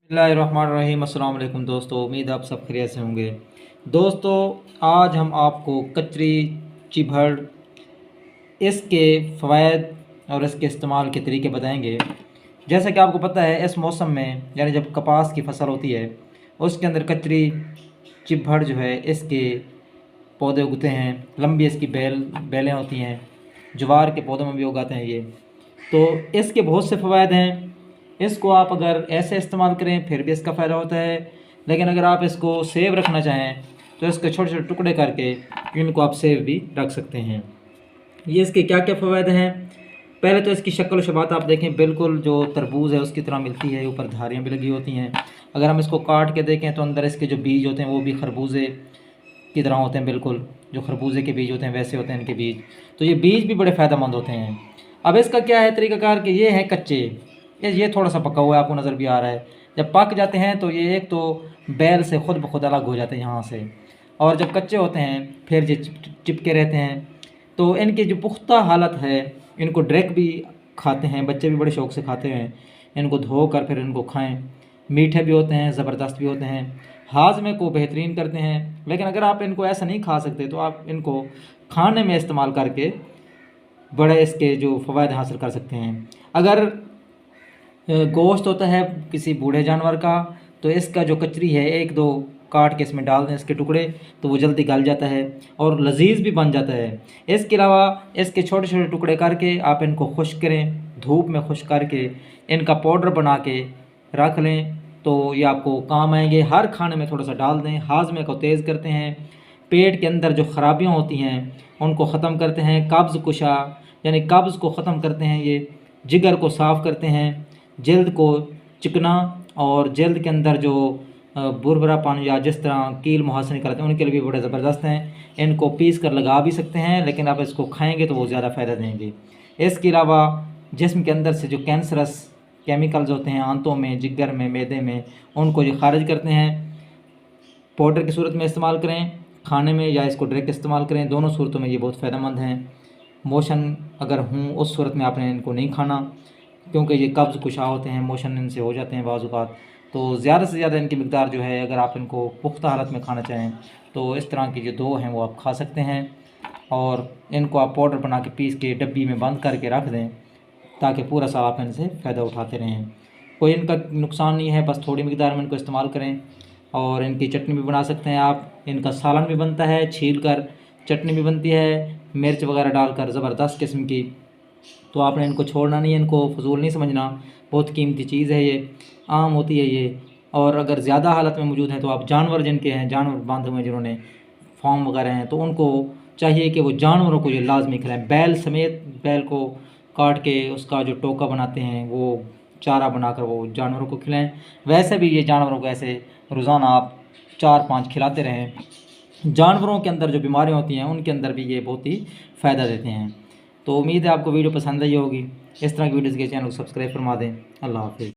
बिस्मिल्लाहिर्रहमानिर्रहीम। अस्सलाम वालेकुम दोस्तों, उम्मीद आप सब खैरियत से होंगे। दोस्तों, आज हम आपको कचरी चिभड़ इसके फ़वाइद और इसके इस्तेमाल के तरीके बताएंगे। जैसा कि आपको पता है, इस मौसम में यानी जब कपास की फसल होती है उसके अंदर कचरी चिभड़ जो है इसके पौधे उगते हैं। लंबी इसकी बेलें होती हैं। ज्वार के पौधों में भी उगाते हैं ये। तो इसके बहुत से फ़वाइद हैं। इसको आप अगर ऐसे इस्तेमाल करें फिर भी इसका फ़ायदा होता है, लेकिन अगर आप इसको सेव रखना चाहें तो इसके छोटे छोटे टुकड़े करके इनको आप सेव भी रख सकते हैं। ये इसके क्या क्या फ़वाइद हैं। पहले तो इसकी शक्ल व शबात आप देखें, बिल्कुल जो तरबूज है उसकी तरह मिलती है। ऊपर धारियाँ भी लगी होती हैं। अगर हम इसको काट के देखें तो अंदर इसके जो बीज होते हैं वो भी खरबूजे की तरह होते हैं। बिल्कुल जो खरबूजे के बीज होते हैं वैसे होते हैं इनके बीज। तो ये बीज भी बड़े फ़ायदेमंद होते हैं। अब इसका क्या है तरीक़ाकार कि ये है कच्चे, ये थोड़ा सा पका हुआ है, आपको नज़र भी आ रहा है। जब पक जाते हैं तो ये एक तो बैल से खुद ब खुद अलग हो जाते हैं यहाँ से, और जब कच्चे होते हैं फिर ये चिपके रहते हैं। तो इनकी जो पुख्ता हालत है, इनको डायरेक्ट भी खाते हैं, बच्चे भी बड़े शौक़ से खाते हैं। इनको धो कर फिर इनको खाएँ। मीठे भी होते हैं, ज़बरदस्त भी होते हैं, हाज़मे को बेहतरीन करते हैं। लेकिन अगर आप इनको ऐसा नहीं खा सकते तो आप इनको खाने में इस्तेमाल करके बड़े इसके जो फ़वाइद हासिल कर सकते हैं। अगर गोश्त होता है किसी बूढ़े जानवर का तो इसका जो कचरी है एक दो काट के इसमें डाल दें इसके टुकड़े, तो वो जल्दी गल जाता है और लजीज भी बन जाता है। इसके अलावा इसके छोटे छोटे टुकड़े करके आप इनको खुश्क करें, धूप में खुश्क करके इनका पाउडर बना के रख लें तो ये आपको काम आएंगे। हर खाने में थोड़ा सा डाल दें, हाजमे को तेज़ करते हैं, पेट के अंदर जो ख़राबियाँ होती हैं उनको ख़त्म करते हैं, कब्ज़ कुशा यानी कब्ज़ को ख़त्म करते हैं, ये जिगर को साफ़ करते हैं, जल्द को चिकना और जल्द के अंदर जो बुरबरा पानी या जिस तरह कील मुहासे निकलते हैं उनके लिए भी बड़े ज़बरदस्त हैं। इनको पीस कर लगा भी सकते हैं, लेकिन आप इसको खाएंगे तो वो ज़्यादा फ़ायदा देंगे। इसके अलावा जिस्म के अंदर से जो कैंसरस केमिकल्स होते हैं आंतों में, जिगर में, मैदे में, उनको ये खारिज करते हैं। पाउडर की सूरत में इस्तेमाल करें, खाने में, या इसको डायरेक्ट इस्तेमाल करें, दोनों सूरतों में ये बहुत फ़ायदेमंद हैं। मोशन अगर हों उस सूरत में आपने इनको नहीं खाना, क्योंकि ये कब्ज़ कुशा होते हैं, मोशन इनसे हो जाते हैं बाज़ औक़ात। तो ज़्यादा से ज़्यादा इनकी मिक़दार जो है, अगर आप इनको पुख्ता हालत में खाना चाहें तो इस तरह की जो दो हैं वो आप खा सकते हैं। और इनको आप पाउडर बना के पीस के डब्बी में बंद करके रख दें ताकि पूरा साल आप इनसे फ़ायदा उठाते रहें। कोई इनका नुकसान नहीं है, बस थोड़ी मिक़दार में इनको इस्तेमाल करें। और इनकी चटनी भी बना सकते हैं आप, इनका सालन भी बनता है, छील कर चटनी भी बनती है, मिर्च वगैरह डालकर ज़बरदस्त किस्म की। तो आपने इनको छोड़ना नहीं है, इनको फजूल नहीं समझना, बहुत कीमती चीज़ है ये, आम होती है ये। और अगर ज़्यादा हालत में मौजूद है तो आप जानवर जिनके हैं, जानवर बांधे हुए जिन्होंने फार्म वगैरह हैं, तो उनको चाहिए कि वो जानवरों को ये लाजमी खिलाएँ। बैल समेत, बैल को काट के उसका जो टोका बनाते हैं वो चारा बनाकर वो जानवरों को खिलाएँ। वैसे भी ये जानवरों को ऐसे रोज़ाना आप 4-5 खिलाते रहें। जानवरों के अंदर जो बीमारियाँ होती हैं उनके अंदर भी ये बहुत ही फ़ायदा देते हैं। तो उम्मीद है आपको वीडियो पसंद आई होगी। इस तरह की वीडियोज़ के चैनल को सब्सक्राइब फरमा दें। अल्लाह हाफ़िज़।